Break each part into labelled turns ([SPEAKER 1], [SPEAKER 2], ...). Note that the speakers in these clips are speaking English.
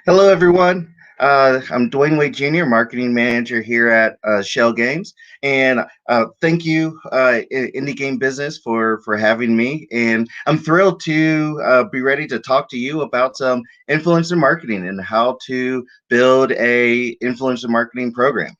[SPEAKER 1] Hello, everyone. I'm Dwayne Wade Jr., Marketing Manager here at Shell Games, and thank you, Indie Game Business, for having me. And I'm thrilled to be ready to talk to you about some influencer marketing and how to build a influencer marketing program.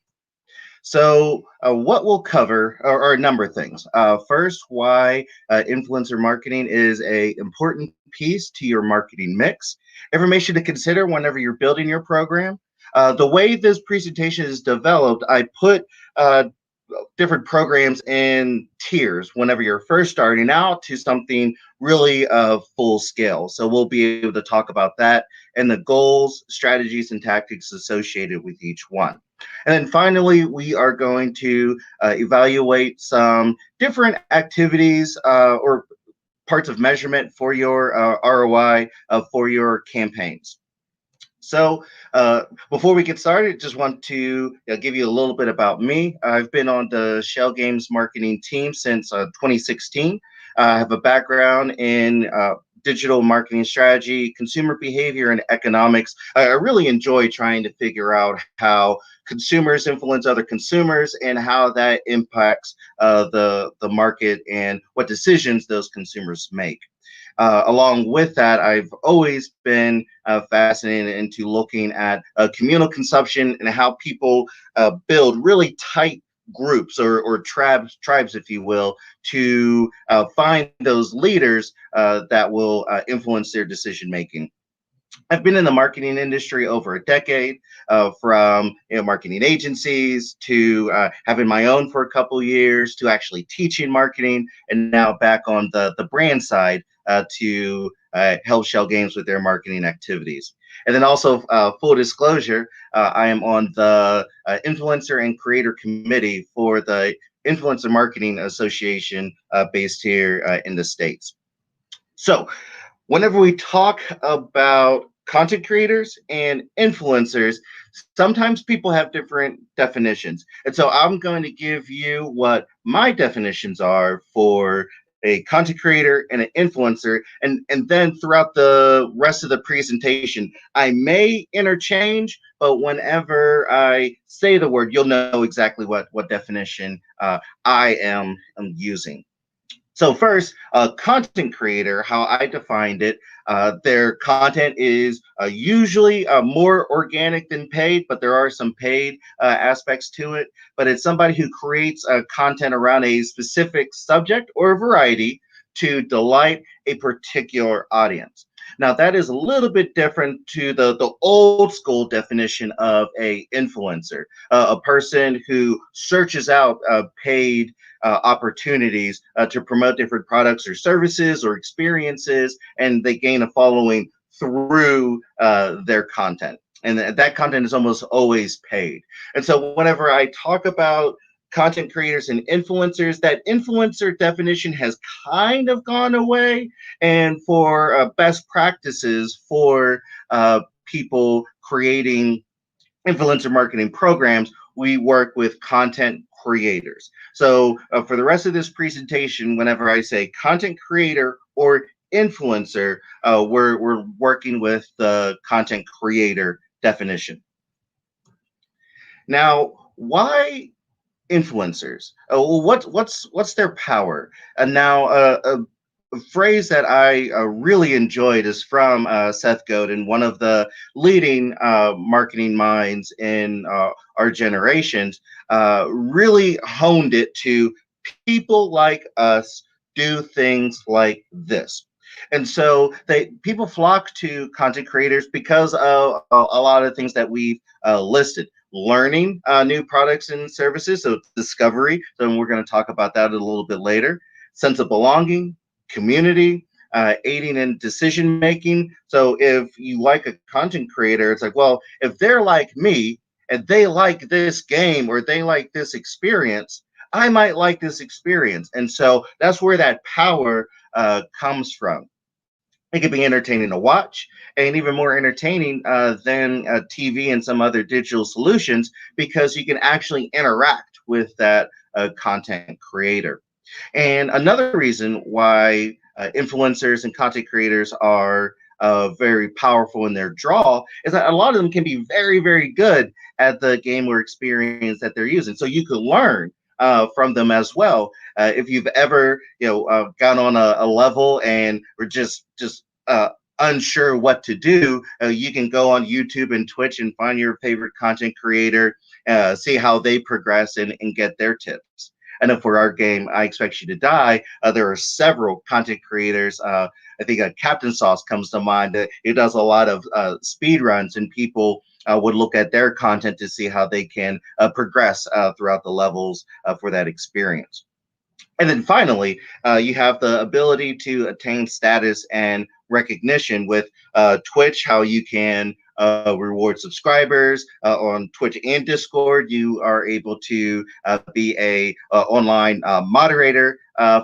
[SPEAKER 1] So, what we'll cover are a number of things. First, why influencer marketing is a important piece to your marketing mix. Information to consider whenever you're building your program. The way this presentation is developed, I put different programs in tiers whenever you're first starting out to something really full scale. So we'll be able to talk about that and the goals, strategies, and tactics associated with each one. And then finally, we are going to evaluate some different activities or parts of measurement for your ROI for your campaigns. So, before we get started, just want to give you a little bit about me. I've been on the Shell Games marketing team since 2016. I have a background in digital marketing strategy, consumer behavior, and economics. I really enjoy trying to figure out how consumers influence other consumers and how that impacts the market and what decisions those consumers make. Along with that, I've always been fascinated into looking at communal consumption and how people build really tight groups or tribes, if you will, to find those leaders that will influence their decision making. I've been in the marketing industry over a decade, from marketing agencies to having my own for a couple of years to actually teaching marketing, and now back on the brand side to help Shell Games with their marketing activities. And then also, full disclosure, I am on the influencer and creator committee for the Influencer Marketing Association based here in the States. So, whenever we talk about content creators and influencers, sometimes people have different definitions. And so I'm going to give you what my definitions are for a content creator and an influencer. And then throughout the rest of the presentation, I may interchange, but whenever I say the word, you'll know exactly what definition I am using. So first, a content creator, how I defined it, their content is usually more organic than paid, but there are some paid aspects to it. But it's somebody who creates content around a specific subject or variety to delight a particular audience. Now that is a little bit different to the old school definition of a influencer, a person who searches out paid opportunities to promote different products or services or experiences, and they gain a following through their content. And that content is almost always paid. And so, whenever I talk about content creators and influencers, that influencer definition has kind of gone away. And for best practices for people creating influencer marketing programs, we work with content creators. So for the rest of this presentation, whenever I say content creator or influencer, we're working with the content creator definition. Now, why influencers? Well, what's their power? And now, a phrase that I really enjoyed is from Seth Godin, one of the leading marketing minds in our generations. Really honed it to people like us do things like this. And so people flock to content creators because of a lot of things that we've listed. Learning new products and services, so discovery. So we're going to talk about that a little bit later. Sense of belonging, community, aiding in decision making. So if you like a content creator, it's like, well, if they're like me and they like this game or they like this experience, I might like this experience. And so that's where that power comes from. It could be entertaining to watch and even more entertaining than TV and some other digital solutions because you can actually interact with that content creator. And another reason why influencers and content creators are very powerful in their draw, is that a lot of them can be very, very good at the game or experience that they're using. So you could learn from them as well. If you've ever, gone on a level and were just unsure what to do, you can go on YouTube and Twitch and find your favorite content creator, see how they progress and get their tips. And then for our game, I Expect You to Die, there are several content creators. I think Captain Sauce comes to mind. It does a lot of speed runs, and people would look at their content to see how they can progress throughout the levels for that experience. And then finally, you have the ability to attain status and recognition with Twitch, how you can reward subscribers on Twitch and Discord. You are able to be a online moderator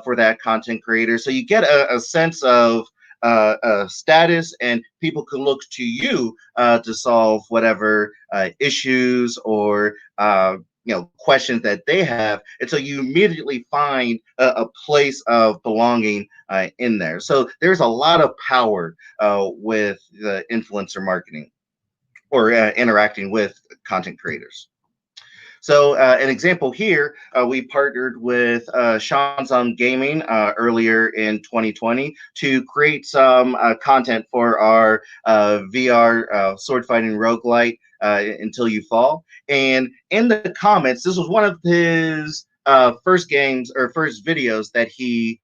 [SPEAKER 1] for that content creator. So you get a sense of status, and people can look to you to solve whatever issues or questions that they have, and so you immediately find a place of belonging in there. So there's a lot of power with the influencer marketing or interacting with content creators. So an example here, we partnered with Sean's on Gaming earlier in 2020 to create some content for our VR sword fighting roguelite Until You Fall. And in the comments, this was one of his first games or first videos that he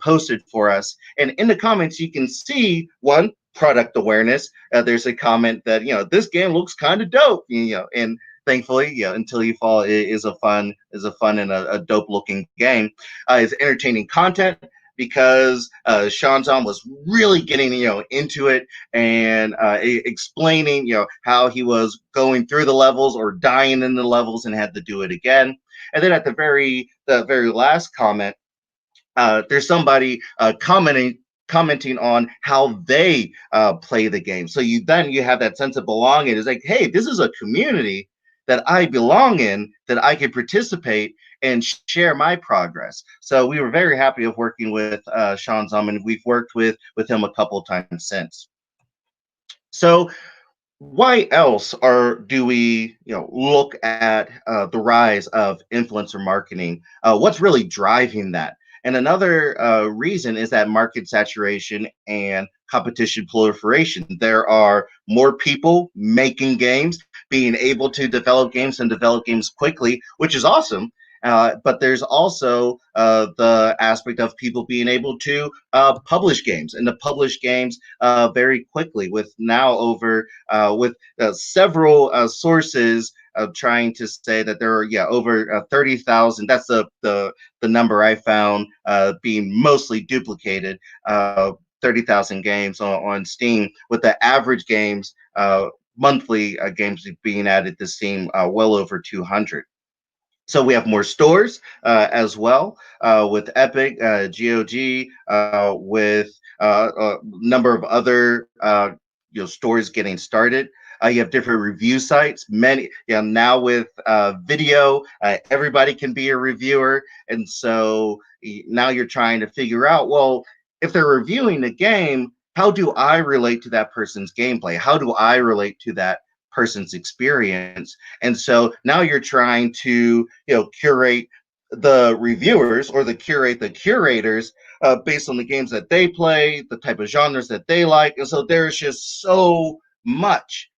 [SPEAKER 1] posted for us. And in the comments, you can see one, product awareness. There's a comment that, this game looks kind of dope, and thankfully, Until You Fall is a fun and a dope looking game. It's entertaining content because Sean Zom was really getting into it and explaining how he was going through the levels or dying in the levels and had to do it again. And then at the very last comment, there's somebody commenting on how they play the game. So you have that sense of belonging. It's like, hey, this is a community that I belong in, that I can participate and share my progress. So we were very happy of working with Sean Zum, and we've worked with him a couple of times since. So why else do we look at the rise of influencer marketing? What's really driving that? And another reason is that market saturation and competition proliferation. There are more people making games, being able to develop games and develop games quickly, which is awesome. But there's also the aspect of people being able to publish games and to publish games very quickly, with now over with several sources trying to say that there are over 30,000. That's the number I found being mostly duplicated. 30,000 games on Steam, with the average games monthly games being added to Steam well over 200. So we have more stores as well with Epic, GOG, with a number of other stores getting started. You have different review sites. Many now with video, everybody can be a reviewer, and so now you're trying to figure out, well, if they're reviewing the game, how do I relate to that person's gameplay? How do I relate to that person's experience? And so now you're trying to curate the reviewers or curate the curators based on the games that they play, the type of genres that they like. And so there's just so much,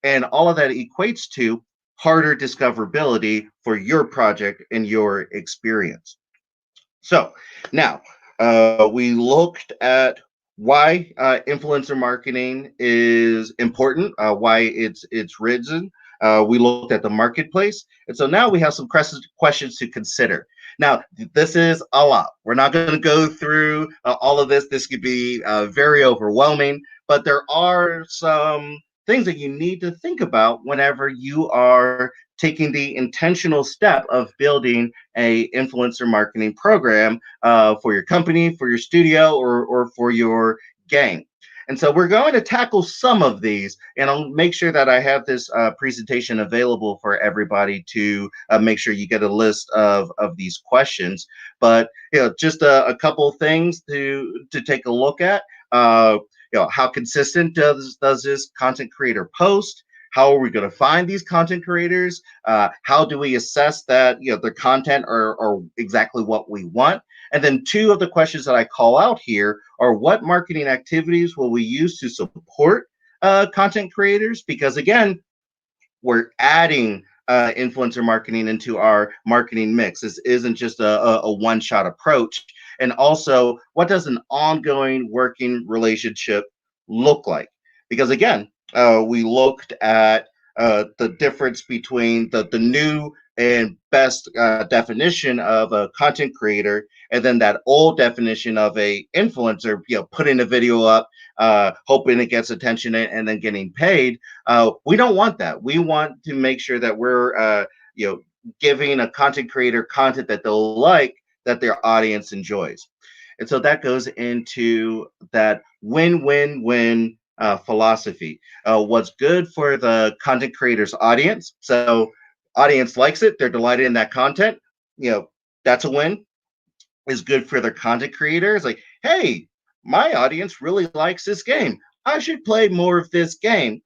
[SPEAKER 1] and all of that equates to harder discoverability for your project and your experience. So now we looked at why influencer marketing is important, why it's risen. We looked at the marketplace, and so now we have some questions to consider. Now, this is a lot. We're not going to go through all of this. This could be very overwhelming, but there are some things that you need to think about whenever you are taking the intentional step of building a influencer marketing program for your company, for your studio, or for your game. And so we're going to tackle some of these, and I'll make sure that I have this presentation available for everybody to make sure you get a list of these questions. But just a couple things to take a look at. how consistent does this content creator post? How are we going to find these content creators? How do we assess that their content are exactly what we want? And then two of the questions that I call out here are, what marketing activities will we use to support content creators? Because again, we're adding influencer marketing into our marketing mix. This isn't just a one-shot approach. And also, what does an ongoing working relationship look like? Because again, we looked at the difference between the new and best definition of a content creator, and then that old definition of a influencer, putting a video up, hoping it gets attention and then getting paid. We don't want that. We want to make sure that we're, giving a content creator content that they'll like, that their audience enjoys. And so that goes into that win-win-win philosophy. What's good for the content creator's audience? So audience likes it. They're delighted in that content. That's a win. Is good for their content creators. Like, hey, my audience really likes this game. I should play more of this game.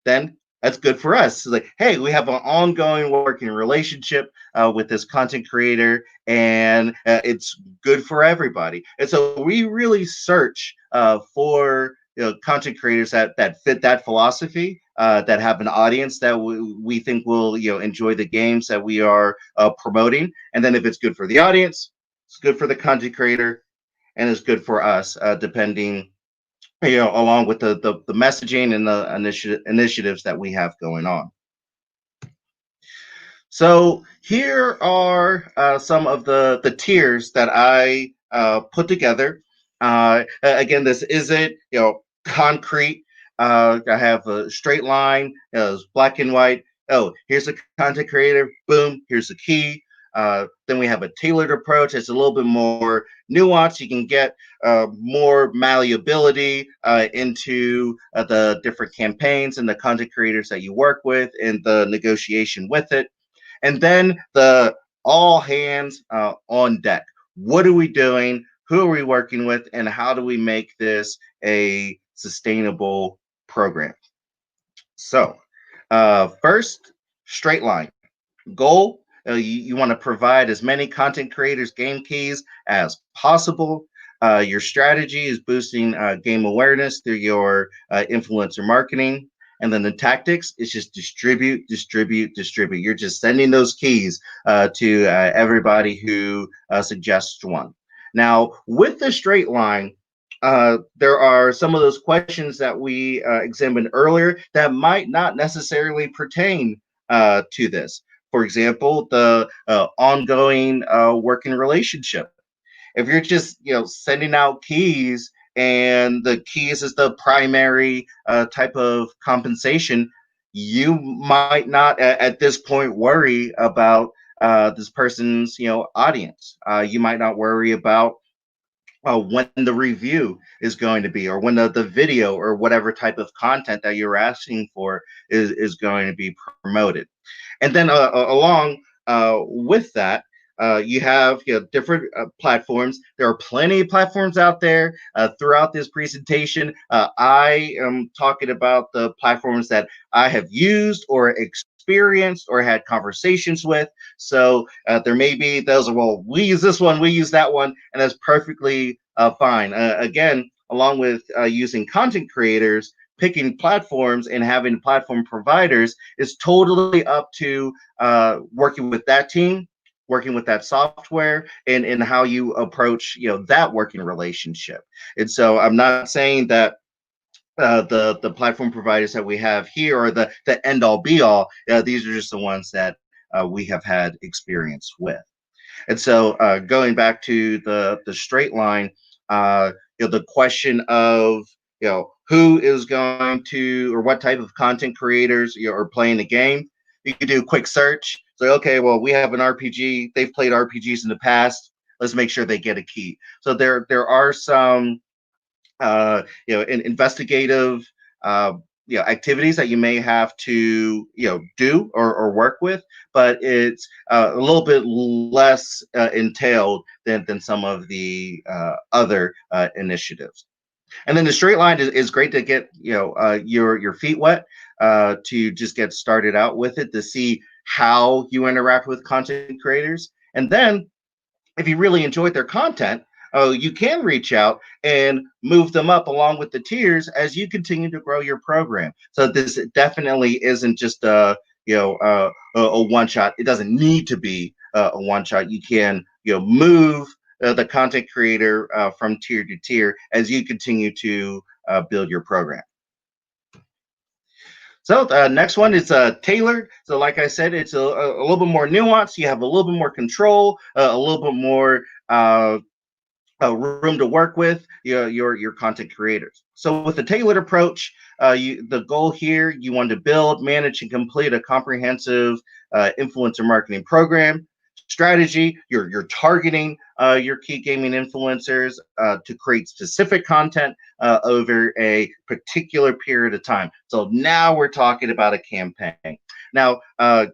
[SPEAKER 1] Then that's good for us. It's like, hey, we have an ongoing working relationship with this content creator, and it's good for everybody. And so we really search for content creators that fit that philosophy, that have an audience that we think will enjoy the games that we are promoting. And then if it's good for the audience, it's good for the content creator, and it's good for us, depending along with the messaging and the initiatives that we have going on. So here are some of the tiers that I put together. Again, this isn't concrete. I have a straight line, it's black and white. Oh, here's a content creator. Boom, here's the key. Then we have a tailored approach. It's a little bit more nuanced. You can get more malleability into the different campaigns and the content creators that you work with and the negotiation with it. And then the all hands on deck. What are we doing? Who are we working with? And how do we make this a sustainable program? So first, straight line. Goal, you want to provide as many content creators game keys as possible. Your strategy is boosting game awareness through your influencer marketing. And then the tactics is just distribute, distribute, distribute. You're just sending those keys to everybody who suggests one. Now, with the straight line, there are some of those questions that we examined earlier that might not necessarily pertain to this. For example, the ongoing working relationship. If you're just sending out keys and the keys is the primary type of compensation, you might not at this point worry about this person's audience. You might not worry about when the review is going to be, or when the video or whatever type of content that you're asking for is going to be promoted. And then along with that, you have different platforms. There are plenty of platforms out there throughout this presentation. I am talking about the platforms that I have used or experienced or had conversations with. So there may be those, well, we use this one, we use that one, and that's perfectly fine. Again, along with using content creators, picking platforms and having platform providers is totally up to working with that team, working with that software, and how you approach that working relationship. And so I'm not saying that the platform providers that we have here are the end all be all. These are just the ones that we have had experience with. And so going back to the straight line, the question of who is going to, or what type of content creators are playing the game. You can do a quick search. So okay, well, we have an RPG. They've played RPGs in the past. Let's make sure they get a key. So there are some investigative activities that you may have to do or work with, but it's a little bit less entailed than some of the other initiatives. And then the straight line is great to get your feet wet, to just get started out with it, to see how you interact with content creators. And then if you really enjoyed their content, you can reach out and move them up along with the tiers as you continue to grow your program. So this definitely isn't just a one shot. It doesn't need to be a one shot. You can move the content creator from tier to tier as you continue to build your program. So next one is tailored. So like I said, it's a little bit more nuanced. You have a little bit more control, a little bit more room to work with your content creators. So with the tailored approach, the goal here, you want to build, manage, and complete a comprehensive influencer marketing program. Strategy, you're targeting your key gaming influencers to create specific content over a particular period of time. So now we're talking about a campaign. Now,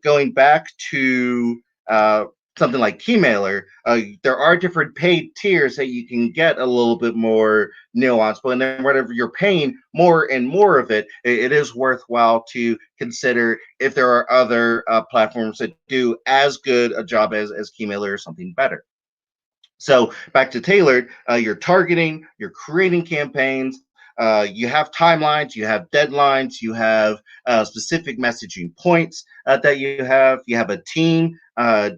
[SPEAKER 1] going back to something like Keymailer, there are different paid tiers that you can get a little bit more nuanced, but then whatever you're paying more and more of it, it is worthwhile to consider if there are other platforms that do as good a job as Keymailer or something better. So back to tailored, you're targeting, you're creating campaigns, you have timelines, you have deadlines, you have specific messaging points that you have a team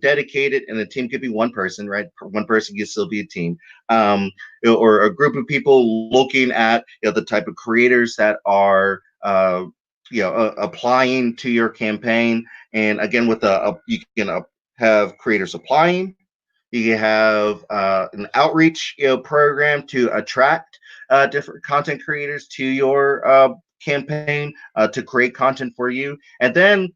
[SPEAKER 1] dedicated, and the team could be one person, right? One person can still be a team, or a group of people looking at the type of creators that are applying to your campaign. And again, with you can have creators applying. You have an outreach program to attract different content creators to your campaign to create content for you. And then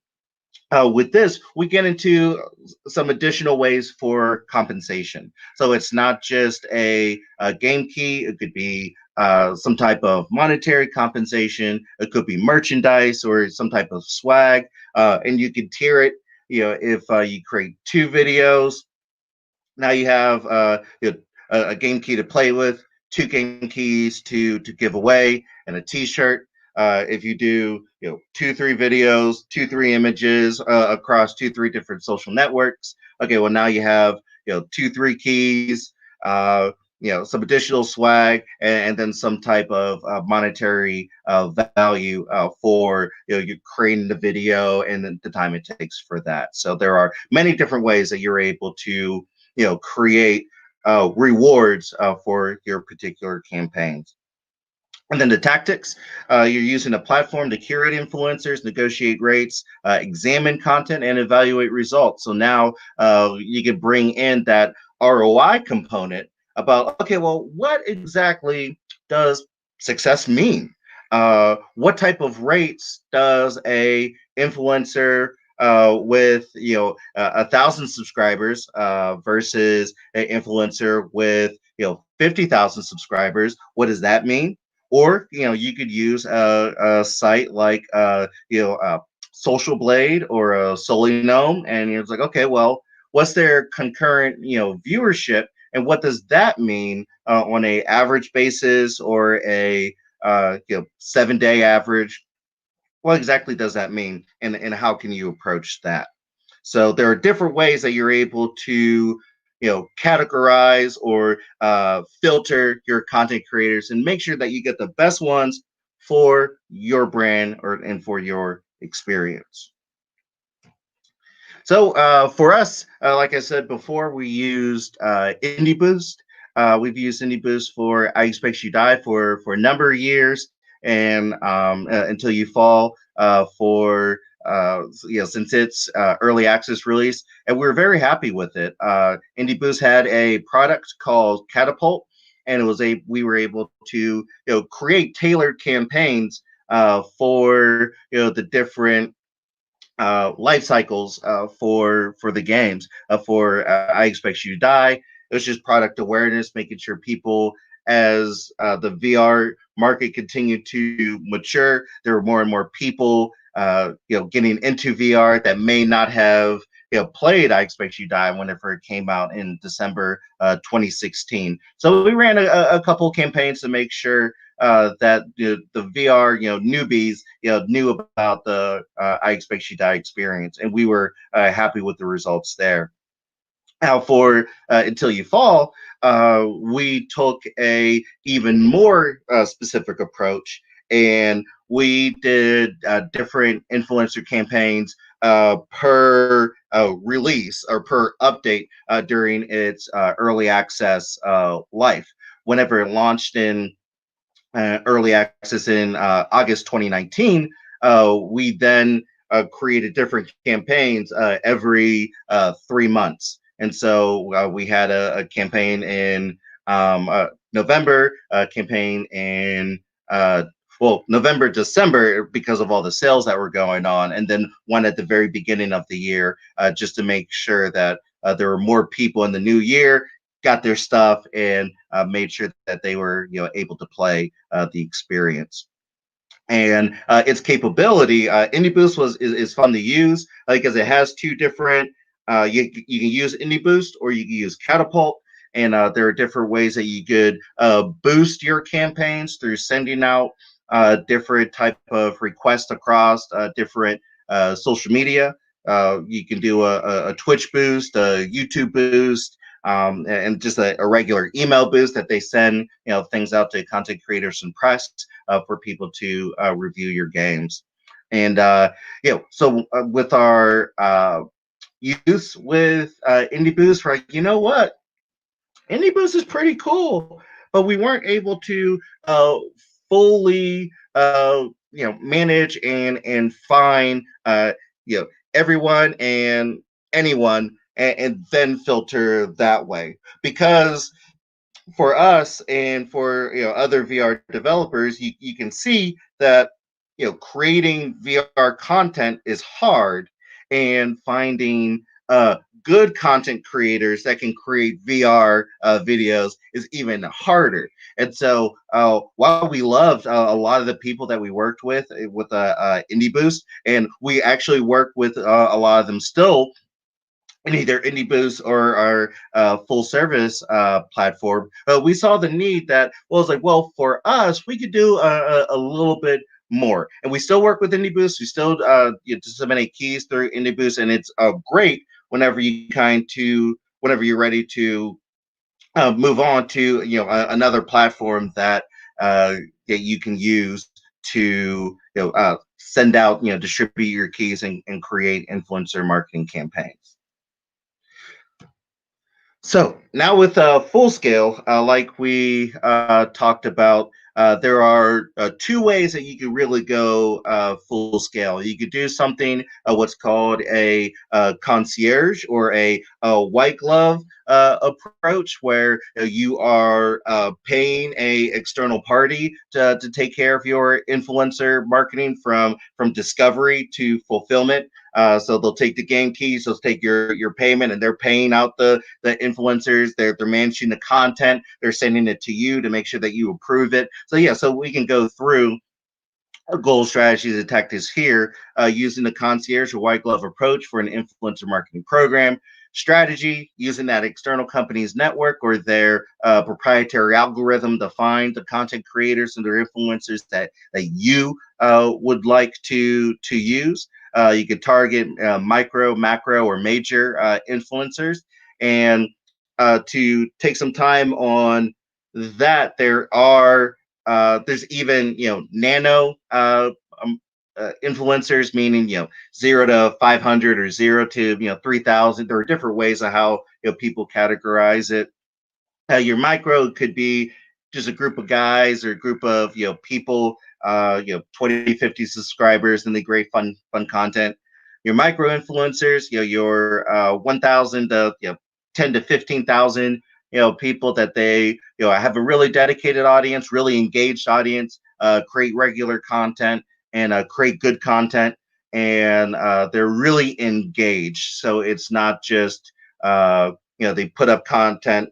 [SPEAKER 1] with this, we get into some additional ways for compensation. So it's not just a game key. It could be some type of monetary compensation. It could be merchandise or some type of swag. And you can tier it. If you create 2 videos, now you have a game key to play with, 2 game keys to give away, and a T-shirt. If you do 2-3 videos, 2-3 images across 2-3 different social networks, okay, well now you have 2-3 keys, some additional swag, and then some type of monetary value for you creating the video and the time it takes for that. So there are many different ways that you're able to create rewards for your particular campaigns. And then the tactics, you're using a platform to curate influencers, negotiate rates, examine content, and evaluate results. So now you can bring in that ROI component about, okay, well, what exactly does success mean? What type of rates does a influencer with 1,000 subscribers versus an influencer with 50,000 subscribers? What does that mean? Or you could use a site like Social Blade or a Solinome, and it's like, okay, well, what's their concurrent viewership, and what does that mean on a average basis or a 7-day average? What exactly does that mean, and how can you approach that? So there are different ways that you're able to categorize or filter your content creators and make sure that you get the best ones for your brand and for your experience. So for us, like I said before, we used Indie Boost. We've used Indie Boost for I Expect You Die for a number of years, and until you fall for since its early access release, and we're very happy with it. Indie Boost had a product called Catapult, and we were able to create tailored campaigns for the different life cycles for the games. For I Expect You to Die, it was just product awareness, making sure people, as the VR market continued to mature, there were more and more people getting into VR that may not have played I Expect You to Die whenever it came out in December 2016. So we ran a couple campaigns to make sure that the VR newbies knew about the I Expect You Die experience, and we were happy with the results there. Now, for Until You Fall, we took a even more specific approach, and we did different influencer campaigns per release or per update during its early access life. Whenever it launched in early access in August 2019, we then created different campaigns every 3 months. And so we had a campaign in November, a campaign in November, December, because of all the sales that were going on, and then one at the very beginning of the year, just to make sure that there were more people in the new year got their stuff and made sure that they were able to play the experience. And its capability, Indie Boost is fun to use because it has two different. You can use Indie Boost or you can use Catapult, and there are different ways that you could boost your campaigns through sending out different type of requests across different social media. You can do a Twitch boost, a YouTube boost, and just a regular email boost that they send things out to content creators and press for people to review your games. And so with our use with Indie Boost, right? You know what? Indie Boost is pretty cool, but we weren't able to fully manage and find everyone and anyone and then filter that way, because for us and for other VR developers, you can see that creating VR content is hard, and finding good content creators that can create VR videos is even harder. And so while we loved a lot of the people that we worked with Indie Boost, and we actually work with a lot of them still in either Indie Boost or our full service platform, we saw the need that, well, it's like, well, for us, we could do a little bit more. And we still work with Indie Boost. We still disseminate keys through Indie Boost, and it's great whenever whenever you're ready to move on to another platform that you can use to send out, distribute your keys and create influencer marketing campaigns. So now with full scale, like we talked about, there are two ways that you can really go full scale. You could do something what's called a concierge or a white glove approach, where you are paying a external party to take care of your influencer marketing from discovery to fulfillment. So they'll take the game keys, they'll take your payment, and they're paying out the influencers. They're managing the content. They're sending it to you to make sure that you approve it. So we can go through our goal, strategies, and tactics here using the concierge or white glove approach for an influencer marketing program. Strategy, using that external company's network or their proprietary algorithm to find the content creators and their influencers that you would like to use. You could target micro, macro, or major influencers. And to take some time on that, there's even nano influencers, meaning 0 to 500 or 0 to 3,000. There are different ways of how people categorize it. Your micro could be just a group of guys or a group of people, 20, 50 subscribers, and the great fun content. Your micro influencers, your 1,000 to 10 to 15,000 people that they have a really dedicated audience, really engaged audience, create regular content and create good content, and they're really engaged. So it's not just they put up content,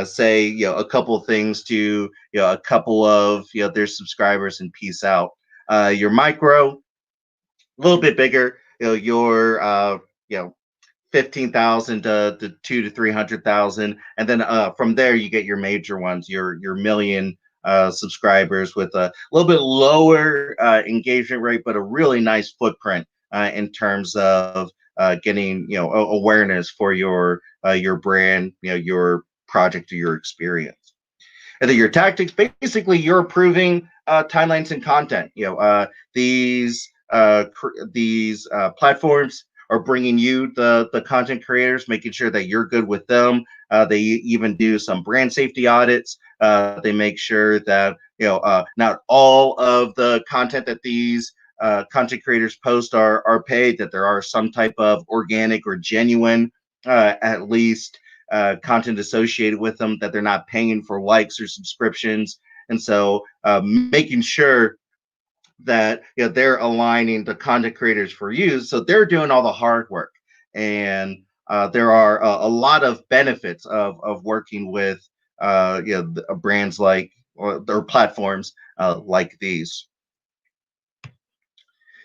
[SPEAKER 1] say a couple of things to a couple of their subscribers and peace out. Your micro, a little bit bigger, your 15,000 to 2 to 300,000, and then from there you get your major ones, your million subscribers with a little bit lower engagement rate, but a really nice footprint in terms of getting awareness for your brand, your project or your experience. And then your tactics, basically, you're approving timelines and content. These platforms are bringing you the content creators, making sure that you're good with them. They even do some brand safety audits. They make sure that not all of the content that these content creators post are paid. That there are some type of organic or genuine, at least, content associated with them, that they're not paying for likes or subscriptions. And so making sure that they're aligning the content creators for you, so they're doing all the hard work. And there are a lot of benefits of working with brands like or platforms like these.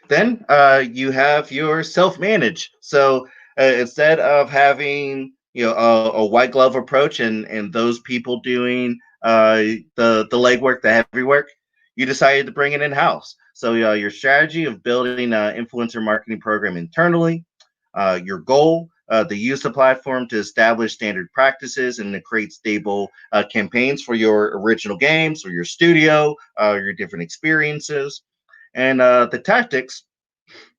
[SPEAKER 1] Then you have your self-manage. So instead of having a white glove approach and those people doing the legwork, the heavy work, you decided to bring it in house. So your strategy of building an influencer marketing program internally, your goal, to use the platform to establish standard practices and to create stable campaigns for your original games or your studio, your different experiences. And the tactics,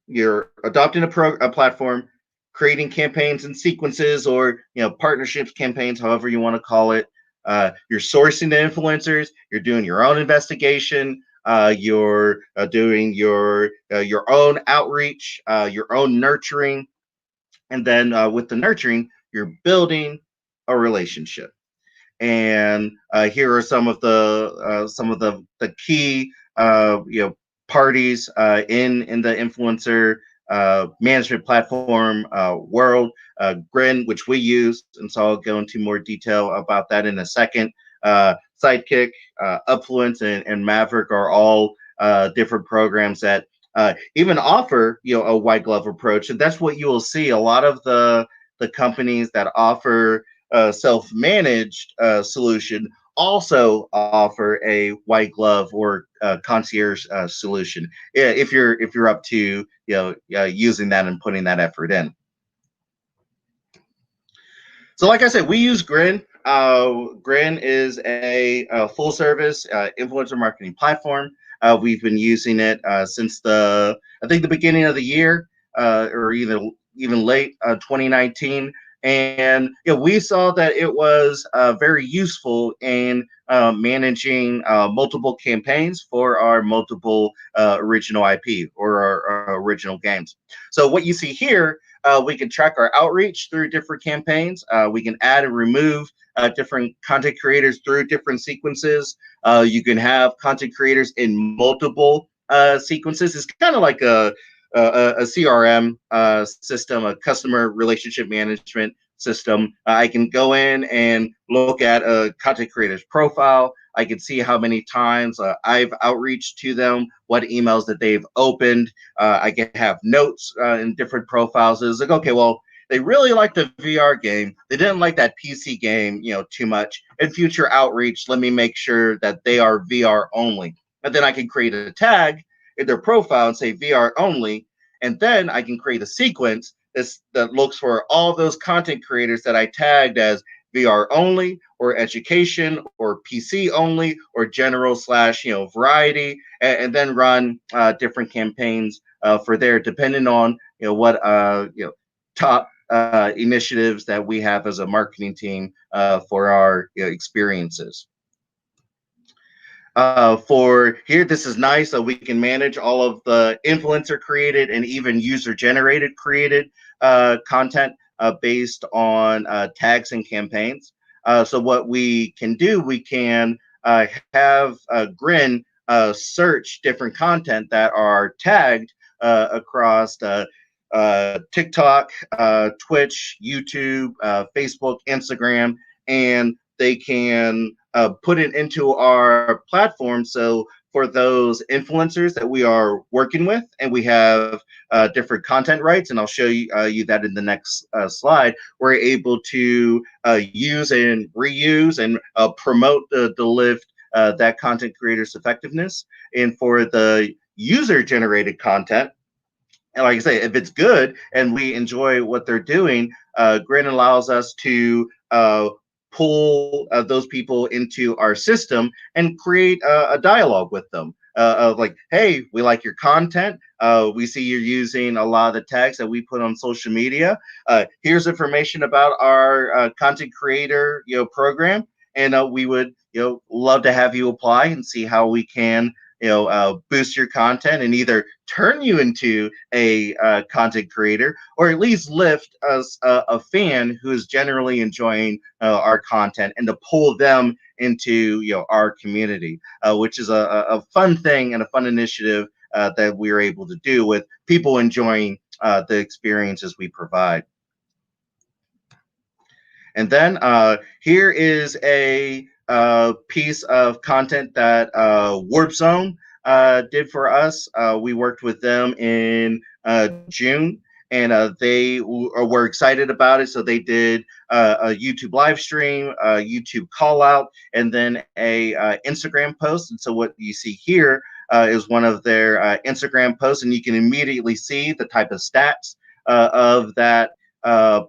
[SPEAKER 1] you're adopting a platform, creating campaigns and sequences, or partnerships, campaigns, however you want to call it. You're sourcing the influencers. You're doing your own investigation. You're doing your own outreach, your own nurturing, and then with the nurturing, you're building a relationship. And here are some of the key parties in the influencer management platform world. GRIN, which we use, and so I'll go into more detail about that in a second. Sidekick, Upfluence, and Maverick are all different programs that even offer a white glove approach, and that's what you will see. A lot of the companies that offer self-managed solution also offer a white glove or concierge solution, if you're up to using that and putting that effort in. So like I said, we use GRIN. GRIN is a full service influencer marketing platform. We've been using it since I think the beginning of the year, or even late 2019. And we saw that it was very useful in managing multiple campaigns for our multiple original IP or our original games. So what you see here, we can track our outreach through different campaigns. We can add and remove different content creators through different sequences. You can have content creators in multiple sequences. It's kind of like a CRM system, a customer relationship management system. I can go in and look at a content creator's profile. I can see how many times I've outreached to them, what emails that they've opened. I can have notes in different profiles. It's like, okay, well, they really like the VR game. They didn't like that PC game, too much. In future outreach, let me make sure that they are VR only. And then I can create a tag in their profile and say VR only. And then I can create a sequence that looks for all those content creators that I tagged as VR only, or education, or PC only, or general / variety, and then run different campaigns for there, depending on what top initiatives that we have as a marketing team for our experiences. For here, this is nice. So we can manage all of the influencer created and even user generated created content based on tags and campaigns. So what we can do, we can have GRIN search different content that are tagged across TikTok, Twitch, YouTube, Facebook, Instagram, and they can put it into our platform. So for those influencers that we are working with, and we have different content rights, and I'll show you that in the next slide, we're able to use and reuse and promote the lift that content creator's effectiveness. And for the user generated content, and like I say, if it's good and we enjoy what they're doing, GRIN allows us to pull those people into our system and create a dialogue with them. Of like, hey, we like your content. We see you're using a lot of the tags that we put on social media. Here's information about our content creator, program, and we would, love to have you apply and see how we can, boost your content and either turn you into a content creator, or at least lift us a fan who is generally enjoying our content, and to pull them into our community, which is a fun thing and a fun initiative that we are able to do with people enjoying the experiences we provide. And then here is a piece of content that Warp Zone did for us. We worked with them in June, and they were excited about it. So they did a YouTube live stream, a YouTube call out, and then a Instagram post. And so what you see here is one of their Instagram posts, and you can immediately see the type of stats of that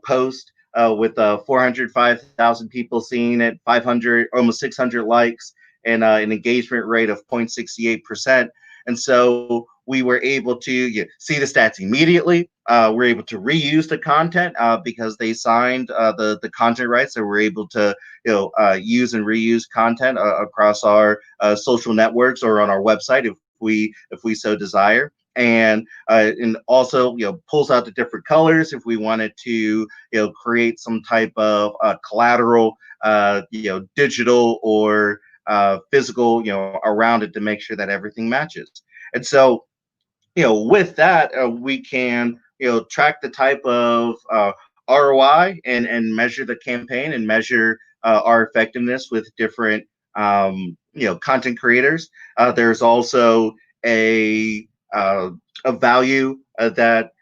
[SPEAKER 1] post. With 405,000 people seeing it, 500, almost 600 likes, and an engagement rate of 0.68%. And so we were able to see the stats immediately. We're able to reuse the content because they signed the content rights. So we're able to use and reuse content across our social networks or on our website if we so desire. And also pulls out the different colors if we wanted to create some type of collateral digital or physical around it to make sure that everything matches. And so with that we can track the type of ROI and measure the campaign and measure our effectiveness with different content creators. There's also a value that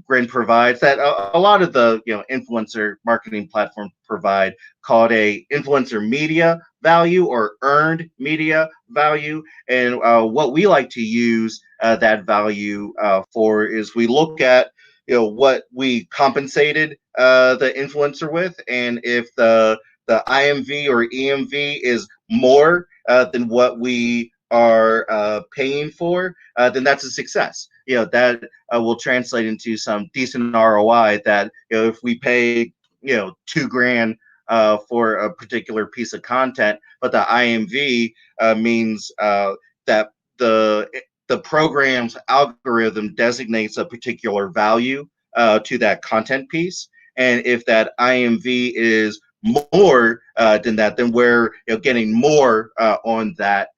[SPEAKER 1] GRIN provides that a lot of the influencer marketing platforms provide, called a influencer media value or earned media value. And what we like to use that value for is we look at what we compensated the influencer with, and if the IMV or EMV is more than what we are paying for, then that's a success. That will translate into some decent ROI. That if we pay $2,000 for a particular piece of content, but the IMV means that the program's algorithm designates a particular value to that content piece, and if that IMV is more than that, then we're getting more on that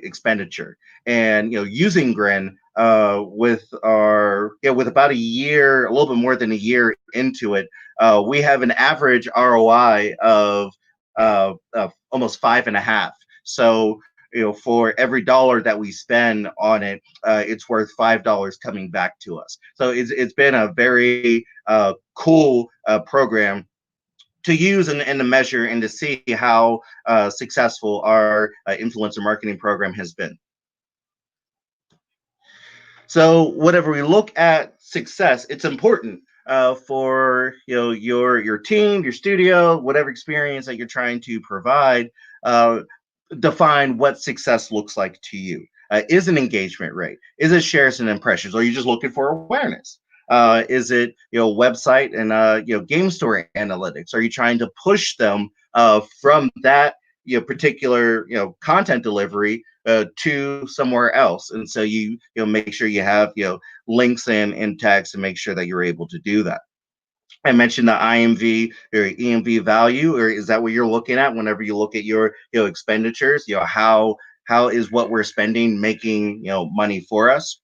[SPEAKER 1] expenditure. And using GRIN with about a year, a little bit more than a year into it, we have an average ROI of almost 5.5. So for every dollar that we spend on it, it's worth $5 coming back to us. So it's been a very cool program to use and to measure and to see how successful our influencer marketing program has been. So whenever we look at success, it's important for your team, your studio, whatever experience that you're trying to provide. Define what success looks like to you. Is an engagement rate? Is it shares and impressions? Or are you just looking for awareness? Is it website and game store analytics? Are you trying to push them from that particular content delivery to somewhere else? And so you make sure you have links and tags to make sure that you're able to do that. I mentioned the IMV or EMV value, or is that what you're looking at whenever you look at your expenditures? How is what we're spending making money for us?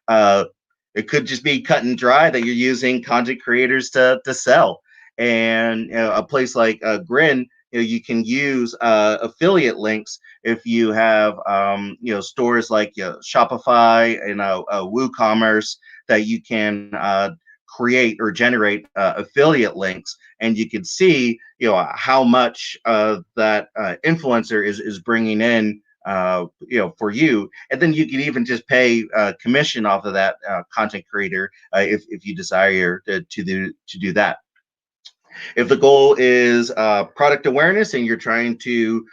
[SPEAKER 1] It could just be cut and dry that you're using content creators to sell, and a place like GRIN, you can use affiliate links if you have stores like Shopify and WooCommerce that you can create or generate affiliate links, and you can see how much that influencer is bringing in for you, and then you can even just pay commission off of that content creator if you desire to do that. If the goal is product awareness and you're trying to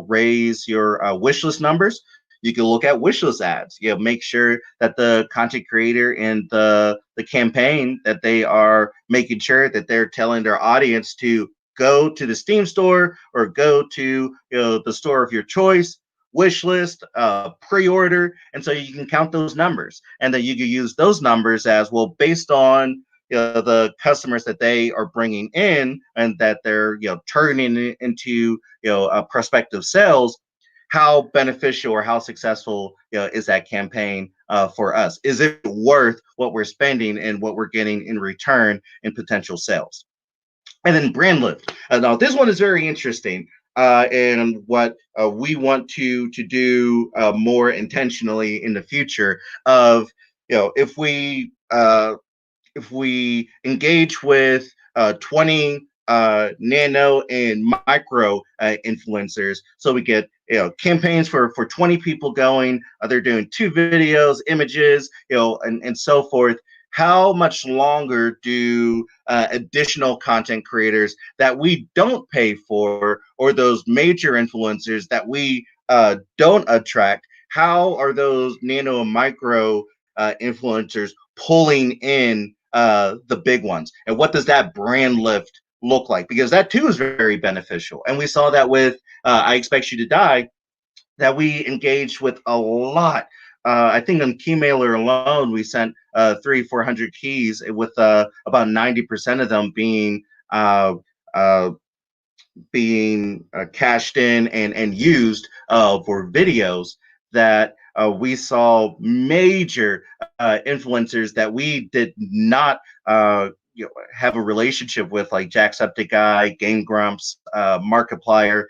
[SPEAKER 1] raise your wish list numbers, you can look at wish list ads. Make sure that the content creator and the campaign that they are making sure that they're telling their audience to go to the Steam store or go to the store of your choice, wish list, pre-order, and so you can count those numbers, and then you can use those numbers as well based on the customers that they are bringing in and that they're turning into prospective sales. How beneficial or how successful is that campaign for us? Is it worth what we're spending and what we're getting in return in potential sales? And then brand lift. Now this one is very interesting, and what we want to do more intentionally in the future. Of if we engage with 20 nano and micro influencers, so we get campaigns for 20 people going, they're doing 2 videos, images, and so forth. How much longer do additional content creators that we don't pay for, or those major influencers that we don't attract, how are those nano and micro influencers pulling in the big ones? And what does that brand lift look like? Because that too is very beneficial. And we saw that with I Expect You to Die, that we engaged with a lot. I think on Keymailer alone, we sent 300-400 keys with about 90% of them being cashed in and used for videos. That we saw major influencers that we did not have a relationship with, like Jacksepticeye, Game Grumps, Markiplier,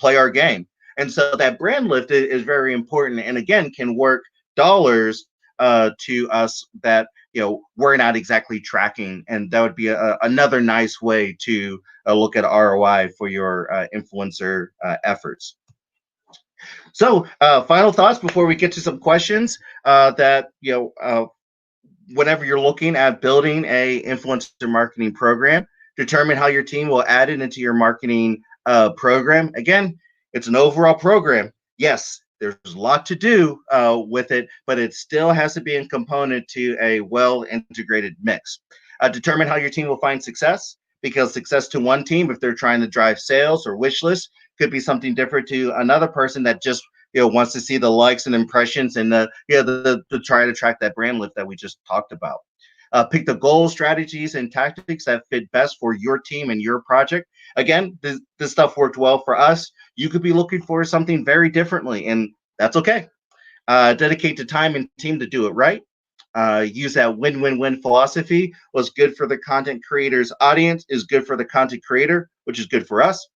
[SPEAKER 1] play our game. And so that brand lift is very important, and again, can work dollars to us that we're not exactly tracking, and that would be another nice way to look at ROI for your influencer efforts. So, final thoughts before we get to some questions. That whenever you're looking at building a influencer marketing program, determine how your team will add it into your marketing program. Again, it's an overall program. Yes, there's a lot to do with it, but it still has to be a component to a well-integrated mix. Determine how your team will find success, because success to one team, if they're trying to drive sales or wish lists, could be something different to another person that just wants to see the likes and impressions and the try to track that brand lift that we just talked about. Pick the goals, strategies, and tactics that fit best for your team and your project. Again, this stuff worked well for us. You could be looking for something very differently, and that's okay. Dedicate the time and team to do it right. Use that win-win-win philosophy. What's good for the content creator's audience is good for the content creator, which is good for us.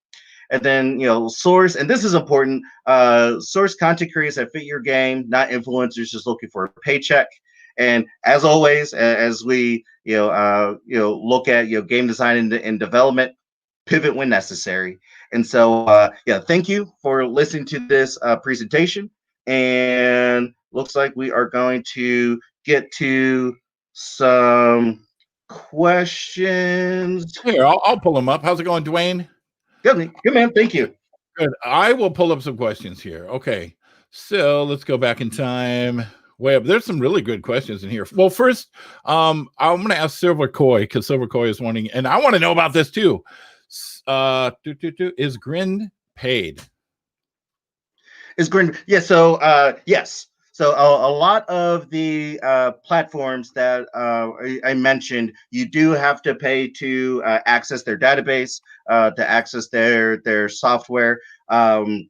[SPEAKER 1] And then, source, and this is important, source content creators that fit your game, not influencers just looking for a paycheck. And as always, as we, look at, game design and development, pivot when necessary. And so, thank you for listening to this presentation. And looks like we are going to get to some questions.
[SPEAKER 2] Here, I'll pull them up. How's it going, Dwayne?
[SPEAKER 1] Good, man. Thank you.
[SPEAKER 2] Good. I will pull up some questions here. Okay. So let's go back in time. Way up. There's some really good questions in here. Well, first, I'm going to ask Silver Koi, because Silver Koi is wanting, and I want to know about this too. Is GRIN paid?
[SPEAKER 1] Is GRIN? Yeah. So, yes. So a lot of the platforms that I mentioned, you do have to pay to access their database, to access their software, and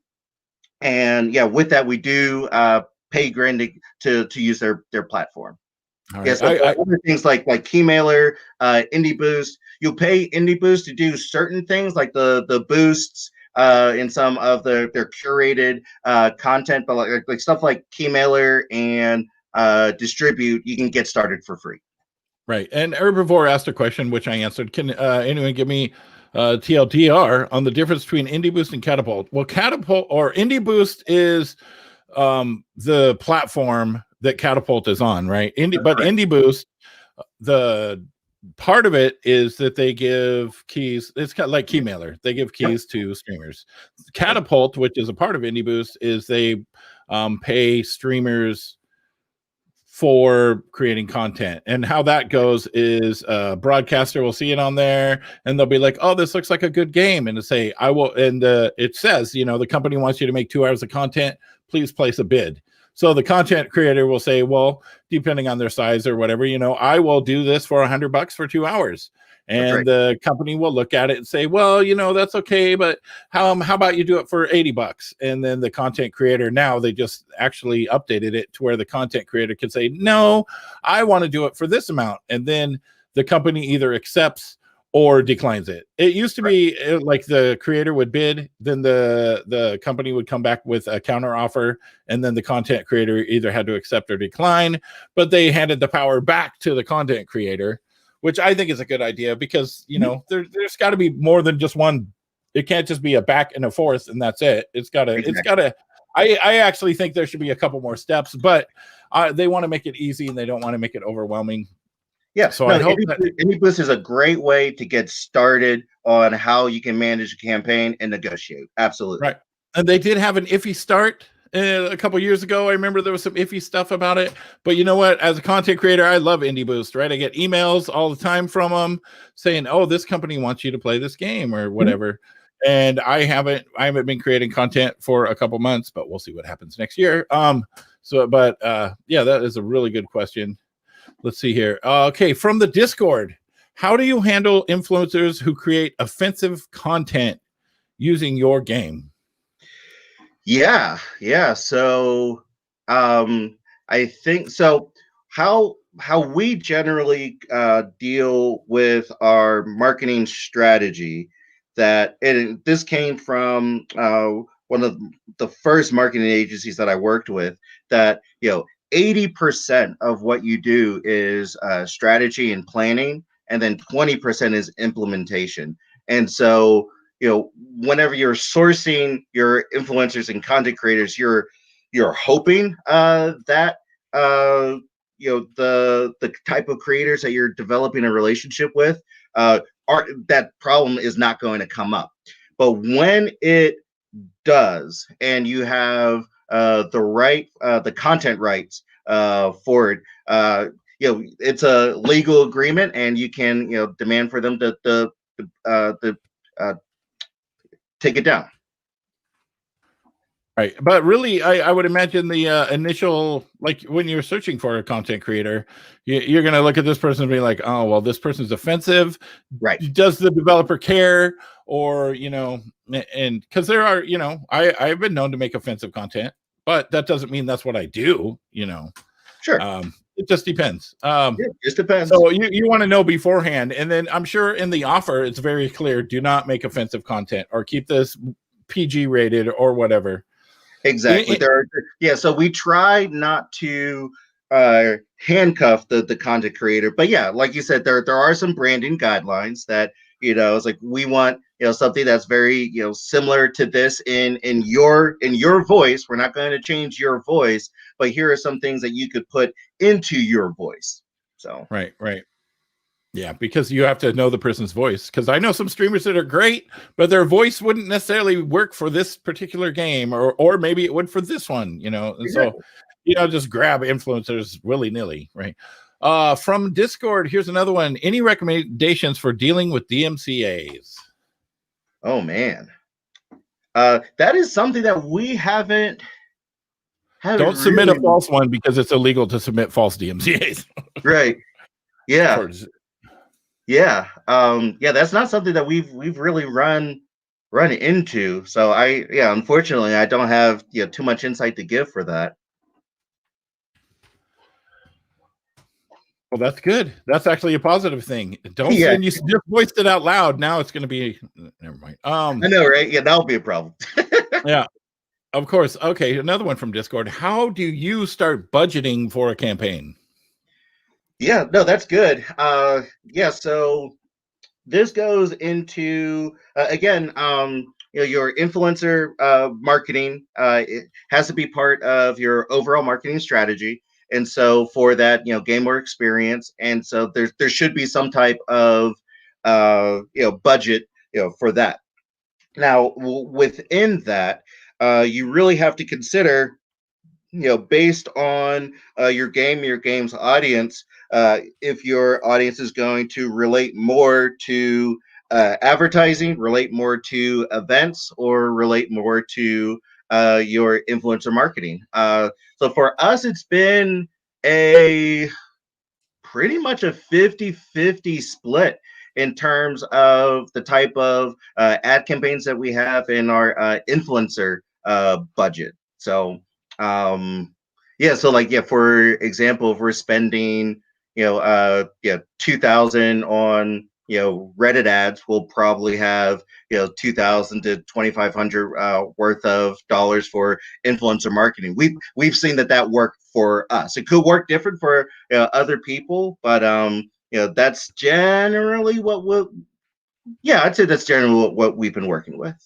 [SPEAKER 1] yeah, with that we do pay GRIN to use their platform. Right. Yes, other things like Keymailer, Indie Boost. You'll pay Indie Boost to do certain things like the boosts in some of their curated content, but like stuff like Keymailer and Distribute, you can get started for free.
[SPEAKER 2] Right. And Herbivore asked a question, which I answered. Can anyone give me TLDR on the difference between Indie Boost and Catapult? Well, Catapult or Indie Boost is the platform that Catapult is on, right? But
[SPEAKER 1] correct.
[SPEAKER 2] Indie Boost, the part of it is that they give keys. It's kind of like Keymailer. They give
[SPEAKER 1] Yep.
[SPEAKER 2] keys to streamers. Catapult, which is a part of Indie Boost, is they pay streamers for creating content. And how that goes is a broadcaster will see it on there and they'll be like, oh, this looks like a good game. And to say, I will, and it says, the company wants you to make 2 hours of content, please place a bid. So the content creator will say, well, depending on their size or whatever, I will do this for $100 for 2 hours. And
[SPEAKER 1] right.
[SPEAKER 2] the company will look at it and say, well, that's okay, but how about you do it for $80? And then the content creator, now they just actually updated it to where the content creator can say, no, I want to do it for this amount. And then the company either accepts or declines it. It used to be like the creator would bid, then the company would come back with a counter offer, and then the content creator either had to accept or decline, but they handed the power back to the content creator, which I think is a good idea because, there's got to be more than just one. It can't just be a back and a forth and that's it. I actually think there should be a couple more steps, but they want to make it easy and they don't want to make it overwhelming.
[SPEAKER 1] Yeah.
[SPEAKER 2] So I hope that
[SPEAKER 1] Indie Boost is a great way to get started on how you can manage a campaign and negotiate. Absolutely.
[SPEAKER 2] Right. And they did have an iffy start a couple years ago. I remember there was some iffy stuff about it, but you know what? As a content creator, I love Indie Boost, right? I get emails all the time from them saying, oh, this company wants you to play this game or whatever. Mm-hmm. And I haven't been creating content for a couple months, but we'll see what happens next year. Yeah, that is a really good question. Let's see here. Okay. From the Discord, how do you handle influencers who create offensive content using your game?
[SPEAKER 1] Yeah. So, I think so. How we generally deal with our marketing strategy this came from one of the first marketing agencies that I worked with. That 80% of what you do is strategy and planning, and then 20% is implementation. And so, whenever you're sourcing your influencers and content creators, you're hoping that the type of creators that you're developing a relationship with that problem is not going to come up. But when it does, and you have the content rights for it, it's a legal agreement, and you can demand for them to take it down.
[SPEAKER 2] Right. But really, I would imagine the initial, like when you're searching for a content creator, you're going to look at this person and be like, oh, well, this person's offensive.
[SPEAKER 1] Right.
[SPEAKER 2] Does the developer care? Or, and because there are, I've been known to make offensive content, but that doesn't mean that's what I do,
[SPEAKER 1] Sure.
[SPEAKER 2] It just depends.
[SPEAKER 1] It just depends.
[SPEAKER 2] So you want to know beforehand. And then I'm sure in the offer, it's very clear, do not make offensive content or keep this PG rated or whatever.
[SPEAKER 1] Exactly. So we try not to handcuff the content creator, but yeah, like you said, there are some branding guidelines that it's like we want something that's very similar to this in your voice. We're not going to change your voice, but here are some things that you could put into your voice. So
[SPEAKER 2] right. Yeah, because you have to know the person's voice. Because I know some streamers that are great, but their voice wouldn't necessarily work for this particular game, or maybe it would for this one, And
[SPEAKER 1] exactly.
[SPEAKER 2] So, just grab influencers willy-nilly, right? From Discord, here's another one. Any recommendations for dealing with DMCAs?
[SPEAKER 1] Oh, man. That is something that we haven't
[SPEAKER 2] Don't submit a false one because it's illegal to submit false DMCAs.
[SPEAKER 1] Right. Yeah. Yeah. That's not something that we've really run into. So unfortunately I don't have too much insight to give for that.
[SPEAKER 2] Well, that's good. That's actually a positive thing. When you just voiced it out loud, now it's going to be never mind.
[SPEAKER 1] I know, right? Yeah, that'll be a problem.
[SPEAKER 2] Yeah. Of course. Okay, another one from Discord. How do you start budgeting for a campaign?
[SPEAKER 1] Yeah, no, that's good. Yeah, so this goes into again, your influencer marketing. It has to be part of your overall marketing strategy, and so for that, gain more experience, and so there should be some type of budget, for that. Now, within that, you really have to consider, based on your game's audience, if your audience is going to relate more to advertising, relate more to events, or relate more to your influencer marketing. So for us, it's been a pretty much a 50-50 split in terms of the type of ad campaigns that we have in our influencer budget. So, yeah, so like, yeah, for example, if we're spending, 2,000 on, Reddit ads, we'll probably have, 2,000 to 2,500 worth of dollars for influencer marketing. We've seen that worked for us. It could work different for other people, but that's generally yeah, I'd say that's generally what we've been working with.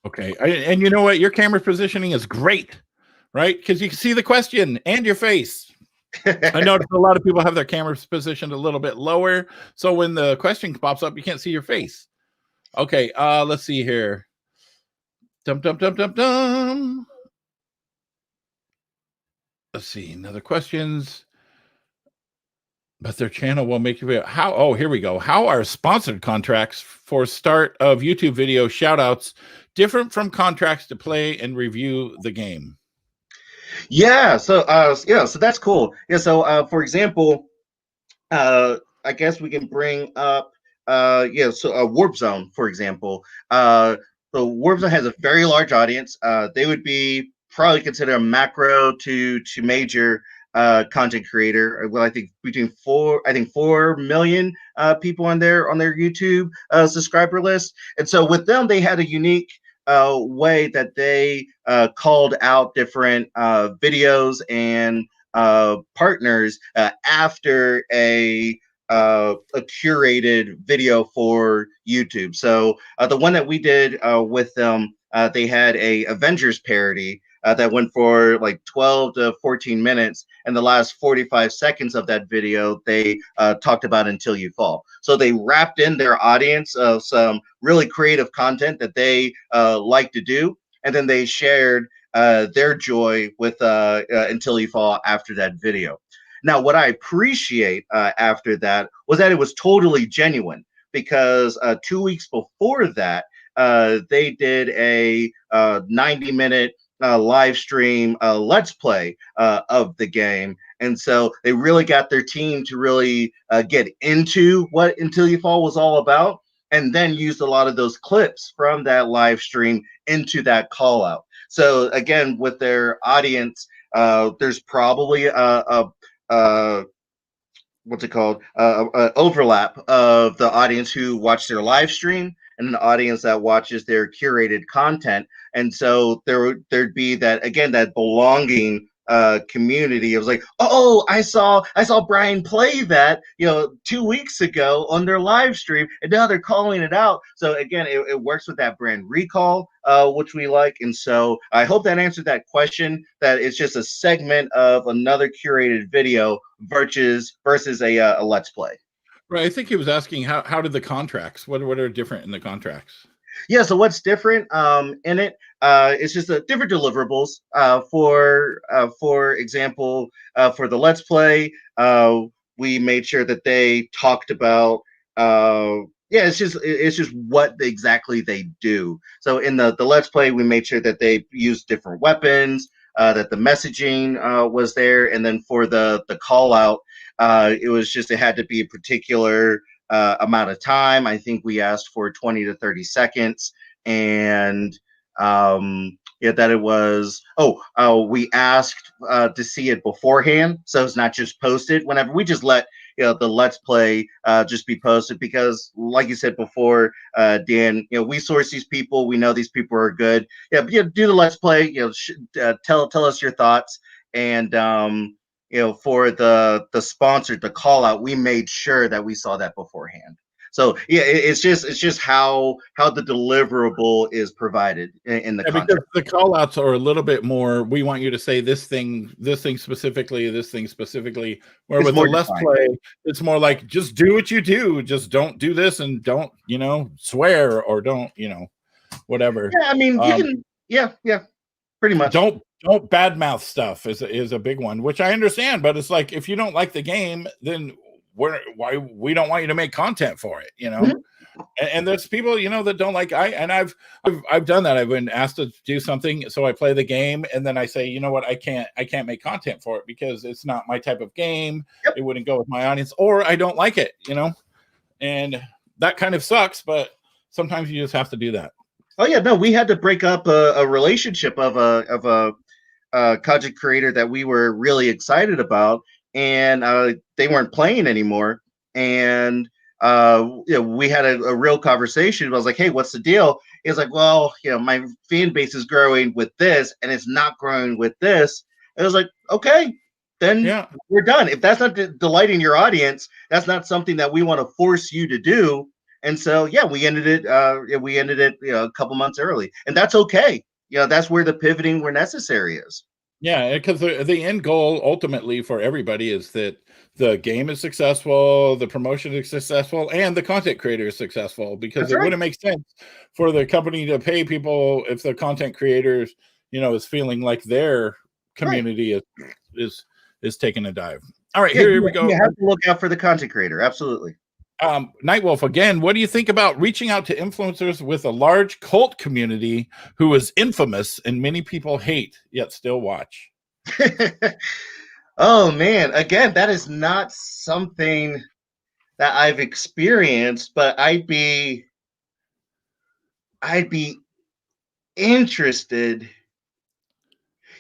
[SPEAKER 2] Okay, and you know what? Your camera positioning is great, right? Because you can see the question and your face. I noticed a lot of people have their cameras positioned a little bit lower, so when the question pops up, you can't see your face. Okay, let's see here. Dum dum dum dum dum. Let's see another questions. But their channel will make you how. Oh, here we go. How are sponsored contracts for start of YouTube video shoutouts different from contracts to play and review the game?
[SPEAKER 1] Yeah, so that's cool. Yeah, so for example, I guess we can bring up so Warp Zone, for example. So Warp Zone has a very large audience. They would be probably considered a macro to major content creator. Well, I think between 4 million people on their YouTube subscriber list. And so with them, they had a unique way that they called out different videos and partners after a curated video for YouTube. So the one that we did with them, they had a Avengers parody that went for like 12 to 14 minutes, and the last 45 seconds of that video they talked about Until You Fall. So they wrapped in their audience of some really creative content that they like to do, and then they shared their joy with Until You Fall after that video. Now, what I appreciate after that was that it was totally genuine, because 2 weeks before that, they did a 90-minute live stream let's play of the game. And so they really got their team to really get into what Until You Fall was all about, and then used a lot of those clips from that live stream into that call out. So again, with their audience, there's probably uh, what's it called? Overlap of the audience who watch their live stream and an audience that watches their curated content. And so there'd be that, again, that belonging community. It was like, oh, I saw Brian play that 2 weeks ago on their live stream, and now they're calling it out. So again, it works with that brand recall, which we like. And so I hope that answered that question, that it's just a segment of another curated video versus a let's play.
[SPEAKER 2] Right. I think he was asking how did the contracts, what are different in the contracts?
[SPEAKER 1] Yeah, so what's different in it? It's just a different deliverables. For example, for the Let's Play, we made sure that they talked about. Yeah, it's just what exactly they do. So in the Let's Play, we made sure that they used different weapons, that the messaging was there, and then for the call out, it had to be a particular amount of time. I think we asked for 20 to 30 seconds, and yeah, that it was. We asked to see it beforehand, so it's not just posted whenever. We just let the Let's Play just be posted, because, like you said before, Dan, we source these people. We know these people are good. Yeah, do the Let's Play. Tell us your thoughts. and for the sponsor, the call out, we made sure that we saw that beforehand. So yeah, it's just how the deliverable is provided in the
[SPEAKER 2] Because
[SPEAKER 1] contract.
[SPEAKER 2] the call outs are a little bit more, we want you to say this thing specifically, where
[SPEAKER 1] It's
[SPEAKER 2] with the
[SPEAKER 1] more
[SPEAKER 2] Let's
[SPEAKER 1] defined.
[SPEAKER 2] Play, it's more like, just do what you do. Just don't do this, and don't, swear, or don't, whatever.
[SPEAKER 1] Yeah, I mean, you can. Yeah, pretty much.
[SPEAKER 2] Don't badmouth stuff is a big one, which I understand, but it's like, if you don't like the game, then we don't want you to make content for it,
[SPEAKER 1] Mhm.
[SPEAKER 2] And there's people, that don't like. I've done that. I've been asked to do something, so I play the game, and then I say, you know what, I can't make content for it because it's not my type of game.
[SPEAKER 1] Yep.
[SPEAKER 2] It wouldn't go with my audience, or I don't like it, and that kind of sucks. But sometimes you just have to do that.
[SPEAKER 1] Oh yeah, no, we had to break up a relationship of a content creator that we were really excited about, and they weren't playing anymore. And we had a real conversation. I was like, "Hey, what's the deal?" He's like, "Well, my fan base is growing with this, and it's not growing with this." And I was like, "Okay, then we're done. If that's not delighting your audience, that's not something that we want to force you to do." And so, yeah, we ended it. A couple months early, and that's okay. That's where the pivoting where necessary is.
[SPEAKER 2] Yeah, because the end goal ultimately for everybody is that the game is successful, the promotion is successful, and the content creator is successful. Because
[SPEAKER 1] That's
[SPEAKER 2] it
[SPEAKER 1] right.
[SPEAKER 2] wouldn't make sense for the company to pay people if the content creators, is feeling like their community is taking a dive. All right,
[SPEAKER 1] Yeah,
[SPEAKER 2] here we go.
[SPEAKER 1] you have to look out for the content creator. Absolutely.
[SPEAKER 2] Nightwolf, again, what do you think about reaching out to influencers with a large cult community who is infamous and many people hate yet still watch?
[SPEAKER 1] Oh man, again, that is not something that I've experienced, but I'd be interested.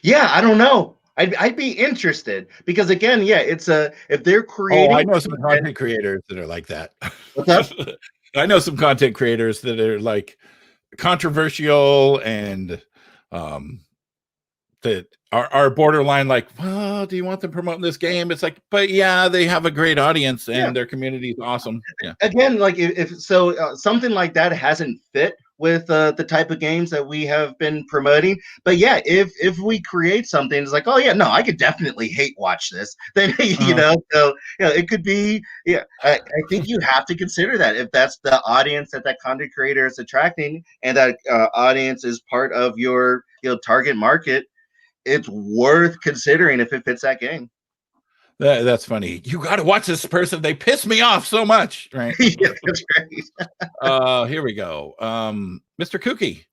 [SPEAKER 1] Yeah, I don't know. I'd be interested because again, yeah, it's if they're
[SPEAKER 2] Oh, I
[SPEAKER 1] creating
[SPEAKER 2] know some
[SPEAKER 1] content.
[SPEAKER 2] content creators that are like that.
[SPEAKER 1] What's up?
[SPEAKER 2] I know some content creators that are like controversial and that are borderline like, well, do you want them promoting this game? It's like, but yeah, they have a great audience
[SPEAKER 1] Yeah.
[SPEAKER 2] and their community is awesome. Yeah.
[SPEAKER 1] Again, like if so, something like that hasn't fit with the type of games that we have been promoting. But yeah, if we create something, it's like, oh yeah, no, I could definitely hate watch this. Then so it could be. Yeah, I think you have to consider that if that's the audience that content creator is attracting, and that audience is part of your target market, it's worth considering if it fits that game.
[SPEAKER 2] That's funny. You got to watch this person. They piss me off so much. Right.
[SPEAKER 1] Yeah, that's right.
[SPEAKER 2] Here we go. Mr. Kooky,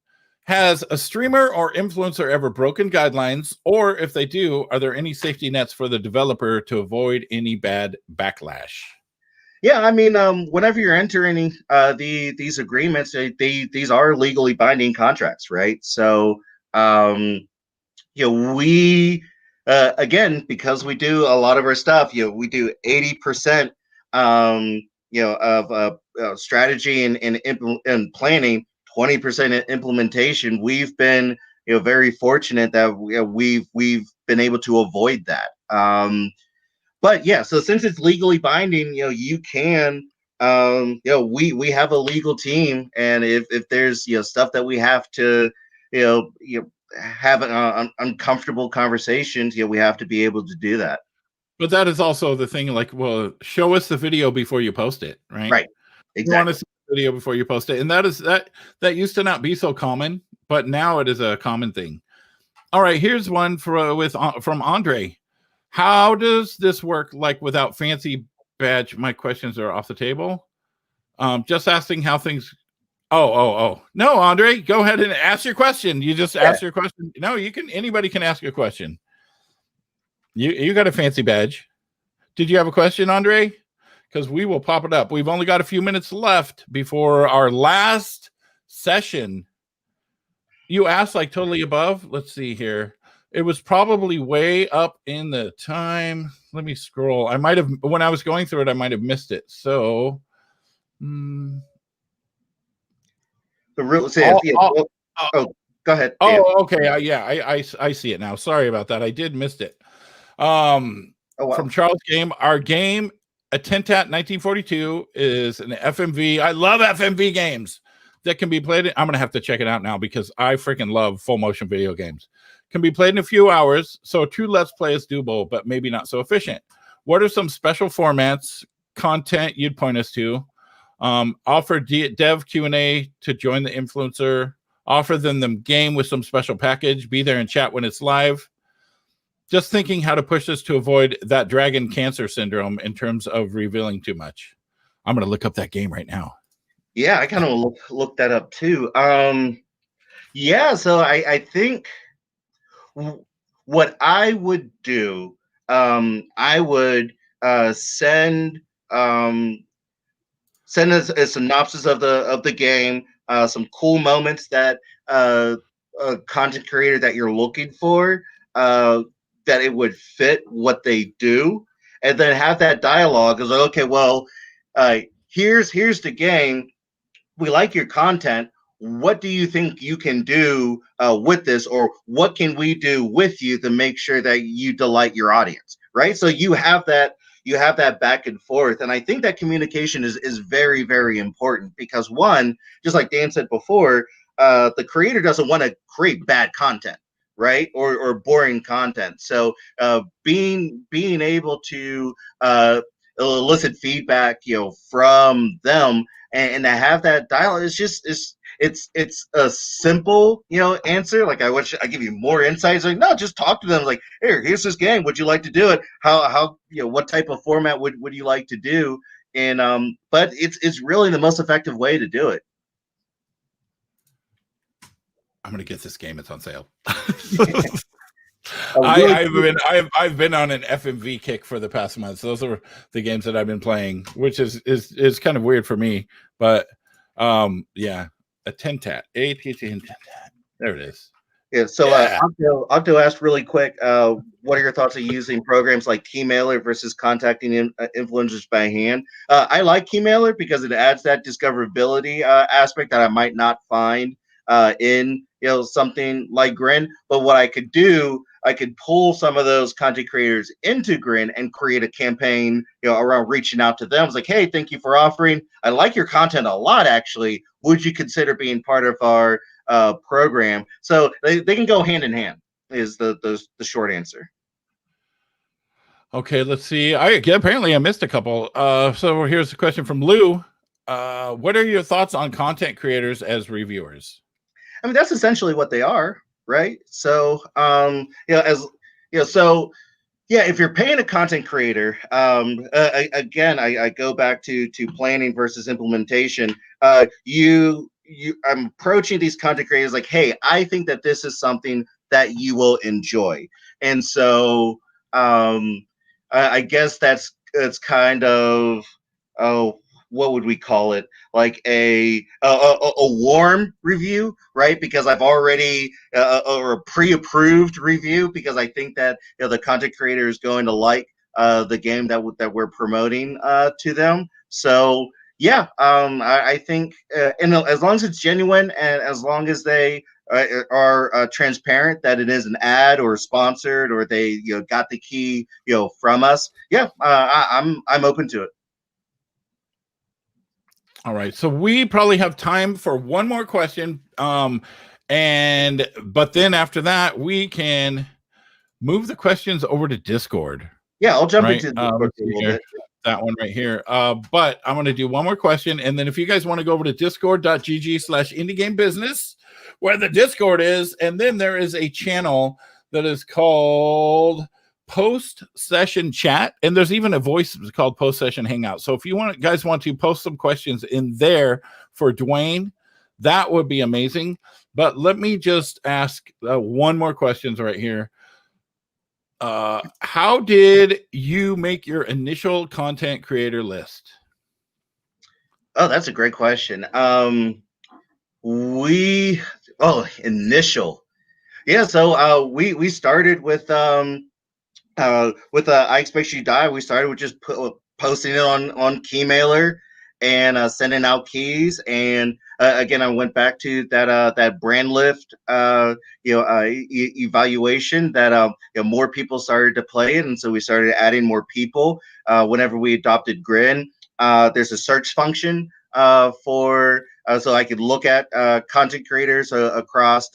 [SPEAKER 2] has a streamer or influencer ever broken guidelines? Or if they do, are there any safety nets for the developer to avoid any bad backlash?
[SPEAKER 1] Yeah, I mean, whenever you're entering these agreements, these are legally binding contracts, right? So, we again, because we do a lot of our stuff, we do 80%, of strategy and planning, 20% implementation. We've been very fortunate that we've been able to avoid that. But yeah, so since it's legally binding, you can, we have a legal team, and if there's stuff that we have to, have uncomfortable conversations, we have to be able to do that.
[SPEAKER 2] But that is also the thing. Like, well, show us the video before you post it, right?
[SPEAKER 1] Right.
[SPEAKER 2] You want to
[SPEAKER 1] Exactly.
[SPEAKER 2] see the video before you post it, and that used to not be so common, but now it is a common thing. All right, here's one from Andre. How does this work? Like without fancy badge? My questions are off the table. Just asking how things. Oh. No, Andre, go ahead and ask your question. You just ask your question. No, you can. Anybody can ask a question. You got a fancy badge. Did you have a question, Andre? Because we will pop it up. We've only got a few minutes left before our last session. You asked like totally above. Let's see here. It was probably way up in the time. Let me scroll. I might have, when I was going through it, I might have missed it. So,
[SPEAKER 1] The real say, oh, go ahead. Dan.
[SPEAKER 2] Oh, okay. I see it now. Sorry about that. I did missed it.
[SPEAKER 1] Oh wow.
[SPEAKER 2] From Charles Game, our game Attentat 1942 is an FMV. I love FMV games that can be played. I'm gonna have to check it out now because I freaking love full motion video games. Can be played in a few hours, so 2 Let's Play is doable, but maybe not so efficient. What are some special formats, content you'd point us to? Offer dev Q&A to join the influencer. Offer them game with some special package. Be there and chat when it's live. Just thinking how to push this to avoid that dragon cancer syndrome in terms of revealing too much. I'm going to look up that game right now.
[SPEAKER 1] Yeah, I kind of looked that up too. Yeah, so I think what I would do, I would send a synopsis of the game, some cool moments that a content creator that you're looking for, that it would fit what they do, and then have that dialogue. Is like, okay, well, here's the game. We like your content. What do you think you can do with this, or what can we do with you to make sure that you delight your audience, right? So you have that back and forth, and I think that communication is very, very important, because one, just like Dan said before, the creator doesn't want to create bad content, right, or boring content. So being able to elicit feedback, from them, and to have that dialogue is just it's a simple answer. Like, I wish I give you more insights. Like, no, just talk to them. Like, here's this game. Would you like to do it? How what type of format would you like to do? And but it's really the most effective way to do it.
[SPEAKER 2] I'm gonna get this game. It's on sale.
[SPEAKER 1] Really
[SPEAKER 2] I've been on an FMV kick for the past month. So those are the games that I've been playing, which is kind of weird for me. But yeah, Attentat, ATT. There it is.
[SPEAKER 1] Yeah. So
[SPEAKER 2] Yeah.
[SPEAKER 1] Octo asked really quick, what are your thoughts of using programs like Keymailer versus contacting influencers by hand? I like Keymailer because it adds that discoverability aspect that I might not find in something like GRIN. But what I could do, I could pull some of those content creators into GRIN and create a campaign around reaching out to them. It's like, hey, thank you for offering. I like your content a lot, actually. Would you consider being part of our program? So they can go hand in hand, is the short answer.
[SPEAKER 2] Okay, let's see. Apparently I missed a couple. So here's a question from Lou. What are your thoughts on content creators as reviewers?
[SPEAKER 1] I mean, that's essentially what they are, right? So if you're paying a content creator, again, I go back to planning versus implementation. I'm approaching these content creators like, hey, I think that this is something that you will enjoy, and so I guess it's kind of, oh, what would we call it? Like a warm review, right? Because I've already or a pre-approved review, because I think that the content creator is going to like the game that we're promoting to them. So yeah, I think, and as long as it's genuine, and as long as they are transparent that it is an ad or sponsored, or they got the key from us, yeah, I'm open to it.
[SPEAKER 2] All right, so we probably have time for one more question, but then after that we can move the questions over to Discord.
[SPEAKER 1] Yeah, I'll jump into Discord a little bit.
[SPEAKER 2] That one right here. But I'm going to do one more question, and then if you guys want to go over to discord.gg/indiegamebusiness, where the Discord is, and then there is a channel that is called Post Session Chat, and there's even a voice called Post Session Hangout. So if you guys want to post some questions in there for Dwayne, that would be amazing. But let me just ask one more questions right here. How did you make your initial content creator list?
[SPEAKER 1] Oh, that's a great question. Initial. Yeah, so we started with I Expect You Die. We started with just posting it on Keymailer, and sending out keys. And again, I went back to that brand lift, evaluation that more people started to play it, and so we started adding more people. Whenever we adopted GRIN, there's a search function for so I could look at content creators across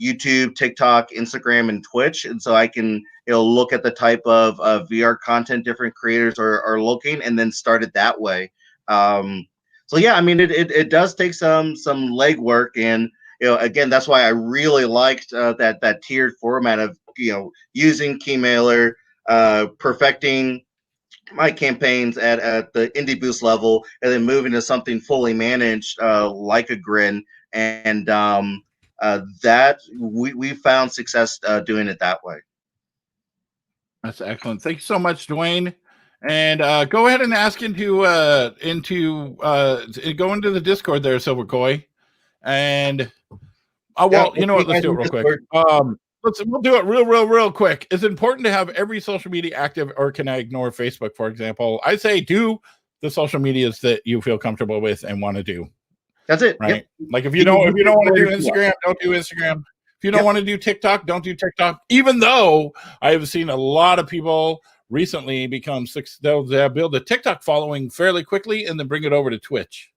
[SPEAKER 1] YouTube, TikTok, Instagram, and Twitch, and so I can look at the type of VR content different creators are looking, and then start it that way. So yeah, I mean, it does take some legwork, and again, that's why I really liked that tiered format of using Keymailer, perfecting my campaigns at the indie boost level, and then moving to something fully managed like a GRIN, and that we found success doing it that way.
[SPEAKER 2] That's excellent. Thank you so much, Dwayne. And go ahead and ask into go into the Discord there, Silver Koi. And well, you know what? Let's do it real quick. We'll do it real quick. It's important to have every social media active, or can I ignore Facebook, for example? I say do the social medias that you feel comfortable with and want to do.
[SPEAKER 1] That's it.
[SPEAKER 2] Right.
[SPEAKER 1] Yep.
[SPEAKER 2] Like if you don't want to do Instagram, don't do Instagram. If you don't want to do TikTok, don't do TikTok. Even though I have seen a lot of people recently they'll build a TikTok following fairly quickly and then bring it over to Twitch.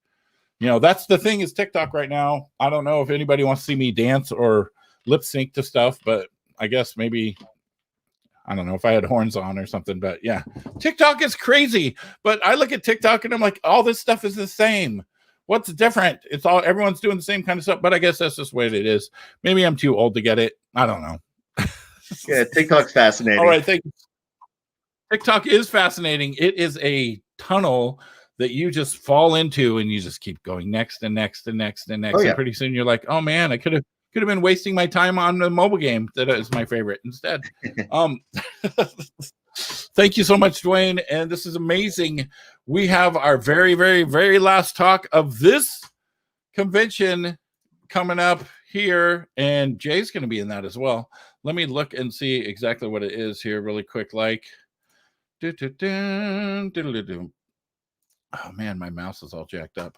[SPEAKER 2] That's the thing is TikTok right now. I don't know if anybody wants to see me dance or lip sync to stuff, but I guess maybe, I don't know if I had horns on or something, but yeah, TikTok is crazy. But I look at TikTok and I'm like, all this stuff is the same. What's different? Everyone's doing the same kind of stuff, but I guess that's just the way it is. Maybe I'm too old to get it. I don't know.
[SPEAKER 1] Yeah, TikTok's fascinating.
[SPEAKER 2] All right, thank you. TikTok is fascinating. It is a tunnel that you just fall into, and you just keep going next and next and next and next. Oh, yeah. And pretty soon you're like, oh man, I could have been wasting my time on the mobile game that is my favorite instead. Thank you so much, Dwayne. And this is amazing. We have our very, very, very last talk of this convention coming up here, and Jay's going to be in that as well. Let me look and see exactly what it is here really quick. Oh man, my mouse is all jacked up.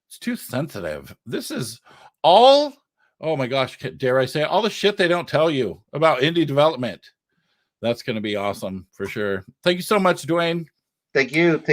[SPEAKER 2] It's too sensitive. This is all, oh my gosh, dare I say, all the shit they don't tell you about indie development. That's going to be awesome for sure. Thank you so much, Dwayne.
[SPEAKER 1] Thank you. Take care.